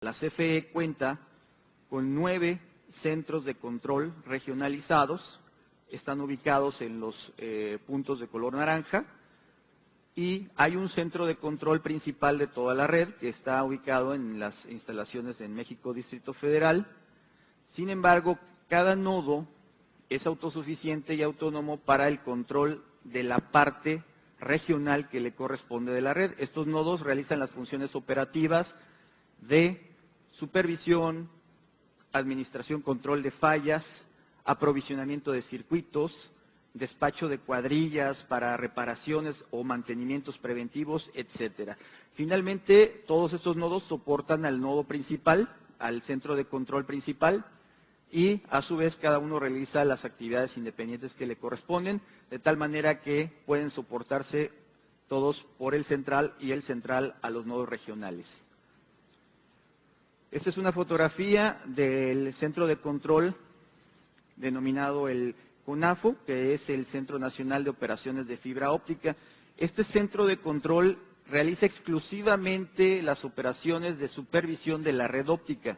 La CFE cuenta con 9 centros de control regionalizados, están ubicados en los puntos de color naranja, y hay un centro de control principal de toda la red que está ubicado en las instalaciones en México Distrito Federal. Sin embargo, cada nodo es autosuficiente y autónomo para el control de la parte regional que le corresponde de la red. Estos nodos realizan las funciones operativas de supervisión, administración, control de fallas, aprovisionamiento de circuitos, despacho de cuadrillas para reparaciones o mantenimientos preventivos, etcétera. Finalmente, todos estos nodos soportan al nodo principal, al centro de control principal, y a su vez cada uno realiza las actividades independientes que le corresponden, de tal manera que pueden soportarse todos por el central y el central a los nodos regionales. Esta es una fotografía del centro de control denominado el CONAFO, que es el Centro Nacional de Operaciones de Fibra Óptica. Este centro de control realiza exclusivamente las operaciones de supervisión de la red óptica.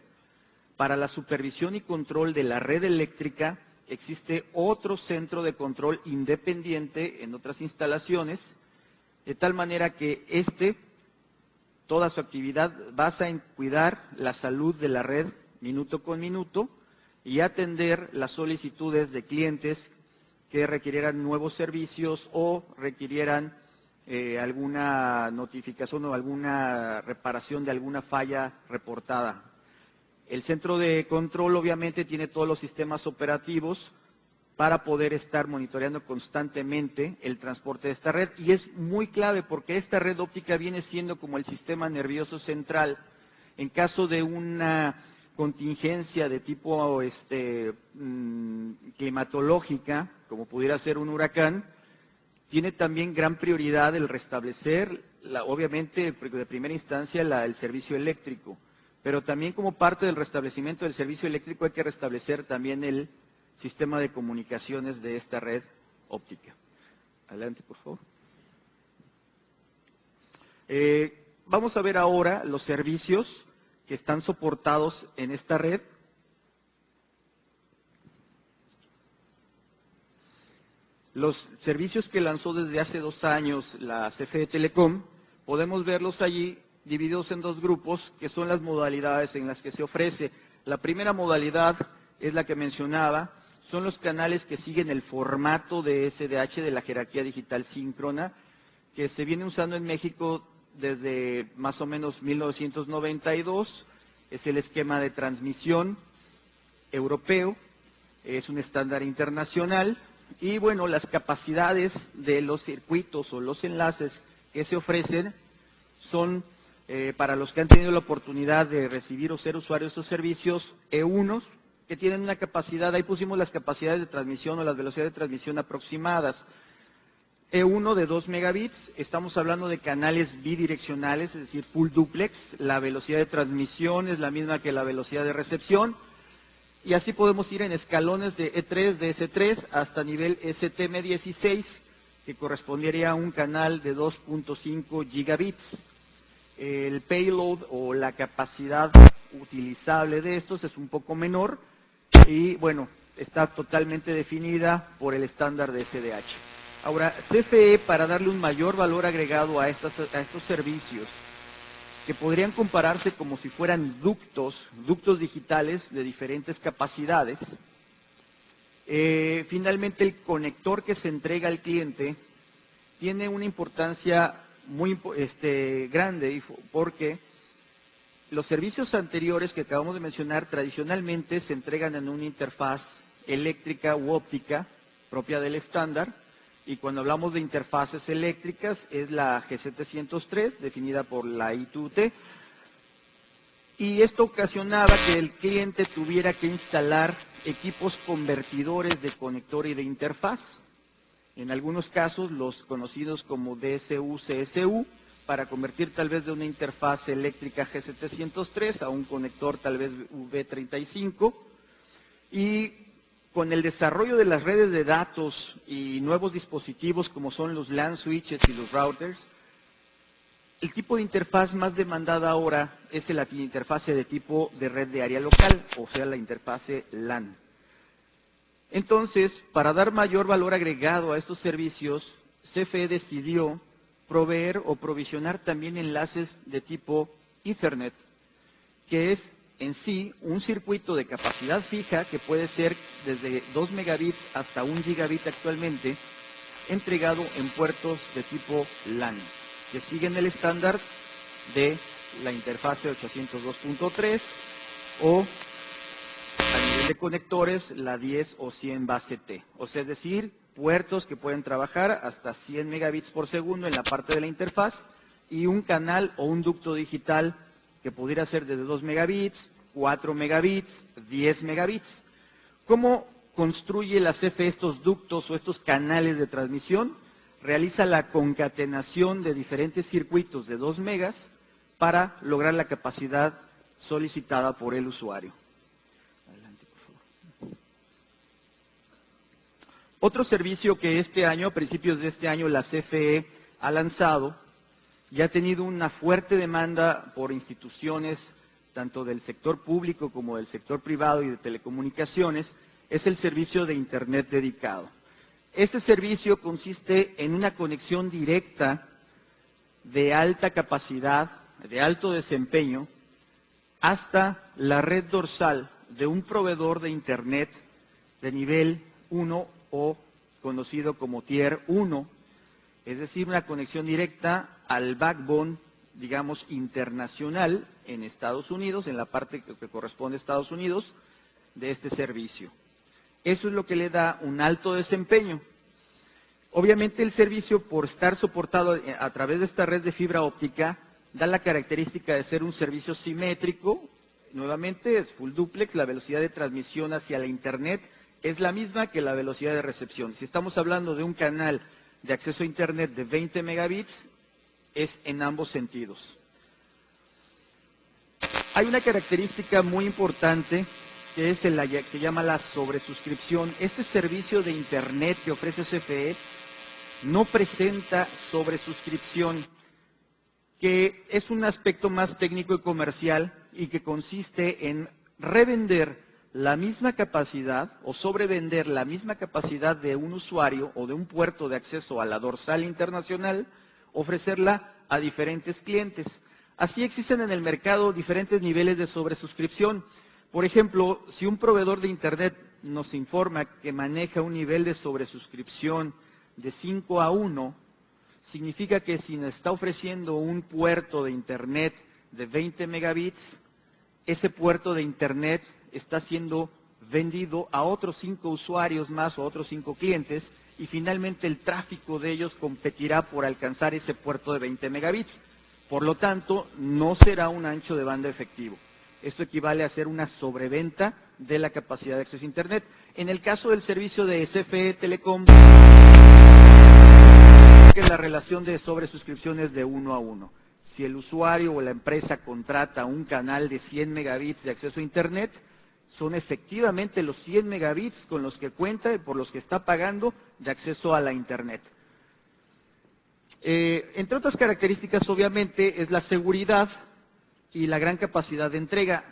Para la supervisión y control de la red eléctrica existe otro centro de control independiente en otras instalaciones, de tal manera que toda su actividad basa en cuidar la salud de la red minuto con minuto y atender las solicitudes de clientes que requirieran nuevos servicios o requirieran alguna notificación o alguna reparación de alguna falla reportada. El centro de control obviamente tiene todos los sistemas operativos para poder estar monitoreando constantemente el transporte de esta red, y es muy clave porque esta red óptica viene siendo como el sistema nervioso central. En caso de una contingencia de tipo climatológica, como pudiera ser un huracán, tiene también gran prioridad el restablecer, obviamente de primera instancia, el servicio eléctrico, pero también como parte del restablecimiento del servicio eléctrico hay que restablecer también el sistema de comunicaciones de esta red óptica. Adelante, por favor. Vamos a ver ahora los servicios que están soportados en esta red. Los servicios que lanzó desde hace 2 años la CFE Telecom, podemos verlos allí divididos en 2 grupos, que son las modalidades en las que se ofrece. La primera modalidad es la que mencionaba, son los canales que siguen el formato de SDH, de la jerarquía digital síncrona, que se viene usando en México desde más o menos 1992, es el esquema de transmisión europeo, es un estándar internacional, y bueno, las capacidades de los circuitos o los enlaces que se ofrecen son, para los que han tenido la oportunidad de recibir o ser usuarios de estos servicios, E1s, que tienen una capacidad, ahí pusimos las capacidades de transmisión o las velocidades de transmisión aproximadas. E1 de 2 megabits, estamos hablando de canales bidireccionales, es decir, full duplex, la velocidad de transmisión es la misma que la velocidad de recepción, y así podemos ir en escalones de E3, de S3, hasta nivel STM16, que correspondería a un canal de 2.5 gigabits. El payload o la capacidad utilizable de estos es un poco menor, y bueno, está totalmente definida por el estándar de SDH. Ahora, CFE, para darle un mayor valor agregado a estos servicios, que podrían compararse como si fueran ductos digitales de diferentes capacidades, finalmente el conector que se entrega al cliente tiene una importancia muy grande, porque los servicios anteriores que acabamos de mencionar tradicionalmente se entregan en una interfaz eléctrica u óptica propia del estándar, y cuando hablamos de interfaces eléctricas es la G703, definida por la I2T, y esto ocasionaba que el cliente tuviera que instalar equipos convertidores de conector y de interfaz, en algunos casos los conocidos como DSU-CSU, para convertir tal vez de una interfaz eléctrica G703 a un conector tal vez V35, y con el desarrollo de las redes de datos y nuevos dispositivos como son los LAN switches y los routers, El tipo de interfaz más demandada ahora es la interfase de tipo de red de área local, o sea, la interfase LAN. Entonces, para dar mayor valor agregado a estos servicios, CFE decidió proveer o provisionar también enlaces de tipo Ethernet, que es en sí un circuito de capacidad fija que puede ser desde 2 megabits hasta 1 gigabit actualmente, entregado en puertos de tipo LAN, que siguen el estándar de la interfase 802.3 o a nivel de conectores la 10 o 100 base T. O sea, es decir, puertos que pueden trabajar hasta 100 megabits por segundo en la parte de la interfaz y un canal o un ducto digital que pudiera ser desde 2 megabits, 4 megabits, 10 megabits. ¿Cómo construye la CFE estos ductos o estos canales de transmisión? Realiza la concatenación de diferentes circuitos de 2 megas para lograr la capacidad solicitada por el usuario. Adelante, por favor. Otro servicio que este año, a principios de este año, la CFE ha lanzado y ha tenido una fuerte demanda por instituciones, tanto del sector público como del sector privado y de telecomunicaciones, es el servicio de Internet dedicado. Este servicio consiste en una conexión directa de alta capacidad, de alto desempeño, hasta la red dorsal de un proveedor de Internet de nivel 1 o conocido como Tier 1, es decir, una conexión directa al backbone, digamos, internacional en Estados Unidos, en la parte que corresponde a Estados Unidos, de este servicio. Eso es lo que le da un alto desempeño. Obviamente el servicio, por estar soportado a través de esta red de fibra óptica, da la característica de ser un servicio simétrico. Nuevamente es full duplex, la velocidad de transmisión hacia la Internet es la misma que la velocidad de recepción. Si estamos hablando de un canal de acceso a Internet de 20 megabits, es en ambos sentidos. Hay una característica muy importante que es que se llama la sobresuscripción. Este servicio de Internet que ofrece CFE no presenta sobresuscripción, que es un aspecto más técnico y comercial y que consiste en revender la misma capacidad o sobrevender la misma capacidad de un usuario o de un puerto de acceso a la dorsal internacional, ofrecerla a diferentes clientes. Así existen en el mercado diferentes niveles de sobresuscripción. Por ejemplo, si un proveedor de Internet nos informa que maneja un nivel de sobresuscripción de 5:1, significa que si nos está ofreciendo un puerto de Internet de 20 megabits, ese puerto de Internet está siendo vendido a otros 5 usuarios más o otros 5 clientes y finalmente el tráfico de ellos competirá por alcanzar ese puerto de 20 megabits. Por lo tanto, no será un ancho de banda efectivo. Esto equivale a hacer una sobreventa de la capacidad de acceso a Internet. En el caso del servicio de CFE Telecom, que la relación de sobresuscripción es de 1:1. Si el usuario o la empresa contrata un canal de 100 megabits de acceso a Internet, son efectivamente los 100 megabits con los que cuenta y por los que está pagando de acceso a la Internet. Entre otras características, obviamente, es la seguridad y la gran capacidad de entrega.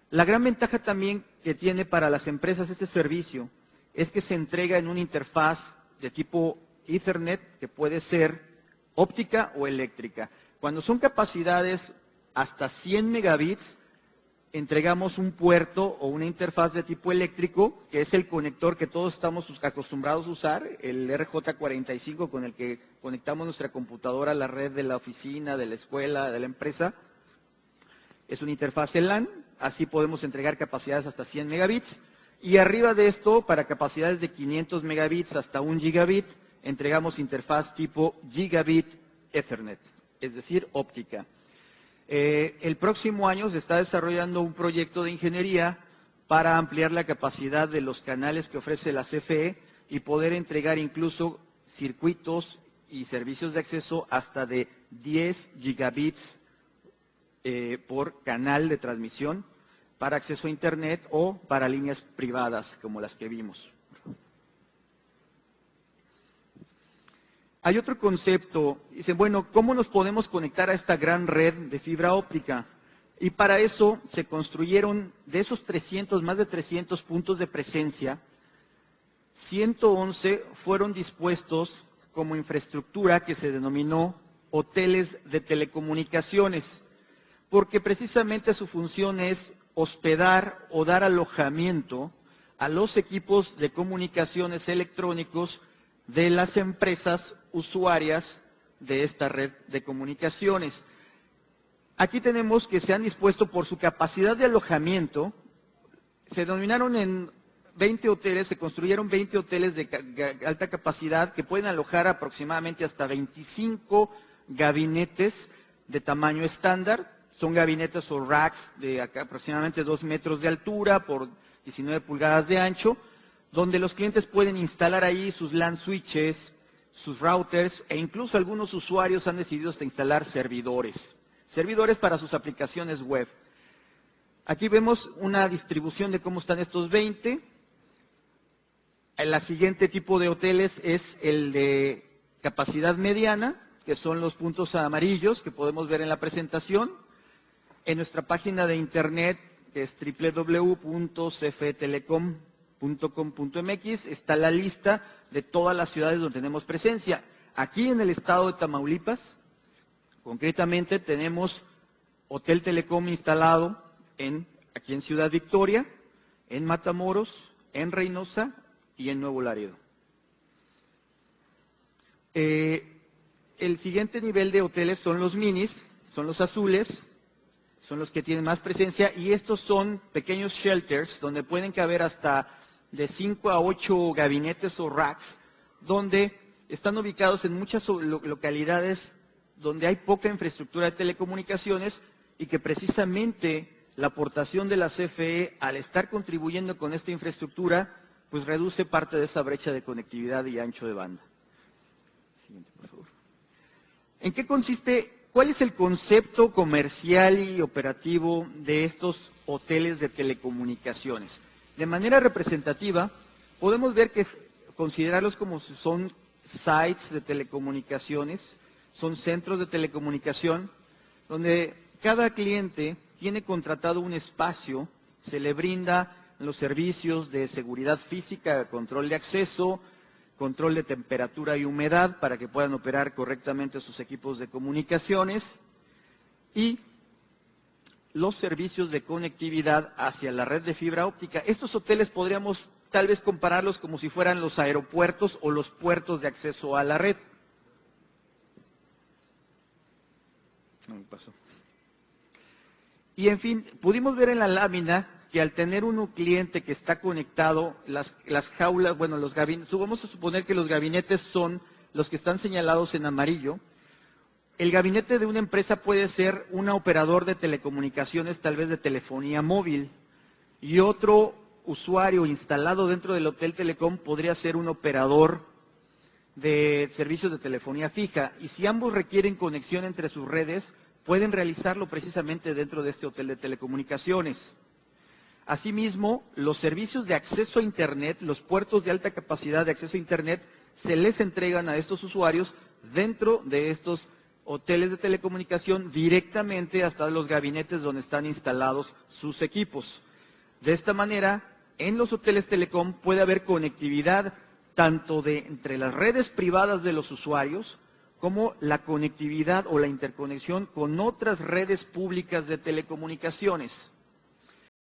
La gran ventaja también que tiene para las empresas este servicio es que se entrega en una interfaz de tipo Ethernet, que puede ser óptica o eléctrica. Cuando son capacidades hasta 100 megabits, entregamos un puerto o una interfaz de tipo eléctrico, que es el conector que todos estamos acostumbrados a usar, el RJ45 con el que conectamos nuestra computadora a la red de la oficina, de la escuela, de la empresa. Es una interfaz LAN, así podemos entregar capacidades hasta 100 megabits. Y arriba de esto, para capacidades de 500 megabits hasta 1 gigabit, entregamos interfaz tipo Gigabit Ethernet, es decir, óptica. El próximo año se está desarrollando un proyecto de ingeniería para ampliar la capacidad de los canales que ofrece la CFE y poder entregar incluso circuitos y servicios de acceso hasta de 10 gigabits por canal de transmisión para acceso a Internet o para líneas privadas como las que vimos. Hay otro concepto, dicen, bueno, ¿cómo nos podemos conectar a esta gran red de fibra óptica? Y para eso se construyeron, de esos 300, más de 300 puntos de presencia, 111 fueron dispuestos como infraestructura que se denominó hoteles de telecomunicaciones, porque precisamente su función es hospedar o dar alojamiento a los equipos de comunicaciones electrónicos de las empresas usuarias de esta red de comunicaciones. Aquí tenemos que se han dispuesto por su capacidad de alojamiento, se denominaron en 20 hoteles, se construyeron 20 hoteles de alta capacidad que pueden alojar aproximadamente hasta 25 gabinetes de tamaño estándar. Son gabinetes o racks de aproximadamente 2 metros de altura por 19 pulgadas de ancho, donde los clientes pueden instalar ahí sus LAN switches, sus routers e incluso algunos usuarios han decidido hasta instalar servidores para sus aplicaciones web. Aquí vemos una distribución de cómo están estos 20. El siguiente tipo de hoteles es el de capacidad mediana, que son los puntos amarillos que podemos ver en la presentación. En nuestra página de internet, que es www.cfetelecom.com.mx, está la lista de todas las ciudades donde tenemos presencia. Aquí en el estado de Tamaulipas, concretamente tenemos Hotel Telecom instalado aquí en Ciudad Victoria, en Matamoros, en Reynosa y en Nuevo Laredo. El siguiente nivel de hoteles son los minis, son los azules, son los que tienen más presencia y estos son pequeños shelters donde pueden caber hasta de 5 a 8 gabinetes o racks, donde están ubicados en muchas localidades donde hay poca infraestructura de telecomunicaciones y que precisamente la aportación de la CFE al estar contribuyendo con esta infraestructura, pues reduce parte de esa brecha de conectividad y ancho de banda. Siguiente, por favor. ¿En qué consiste? ¿Cuál es el concepto comercial y operativo de estos hoteles de telecomunicaciones? De manera representativa, podemos ver que considerarlos como si son sites de telecomunicaciones, son centros de telecomunicación, donde cada cliente tiene contratado un espacio, se le brinda los servicios de seguridad física, control de acceso, control de temperatura y humedad para que puedan operar correctamente sus equipos de comunicaciones y los servicios de conectividad hacia la red de fibra óptica. Estos hoteles podríamos tal vez compararlos como si fueran los aeropuertos o los puertos de acceso a la red. No me pasó. Y en fin, pudimos ver en la lámina que al tener un cliente que está conectado, las jaulas, bueno, los gabinetes, vamos a suponer que los gabinetes son los que están señalados en amarillo. El gabinete de una empresa puede ser un operador de telecomunicaciones, tal vez de telefonía móvil, y otro usuario instalado dentro del Hotel Telecom podría ser un operador de servicios de telefonía fija. Y si ambos requieren conexión entre sus redes, pueden realizarlo precisamente dentro de este hotel de telecomunicaciones. Asimismo, los servicios de acceso a Internet, los puertos de alta capacidad de acceso a Internet, se les entregan a estos usuarios dentro de estos hoteles de telecomunicación directamente hasta los gabinetes donde están instalados sus equipos. De esta manera, en los hoteles Telecom puede haber conectividad tanto entre las redes privadas de los usuarios como la conectividad o la interconexión con otras redes públicas de telecomunicaciones.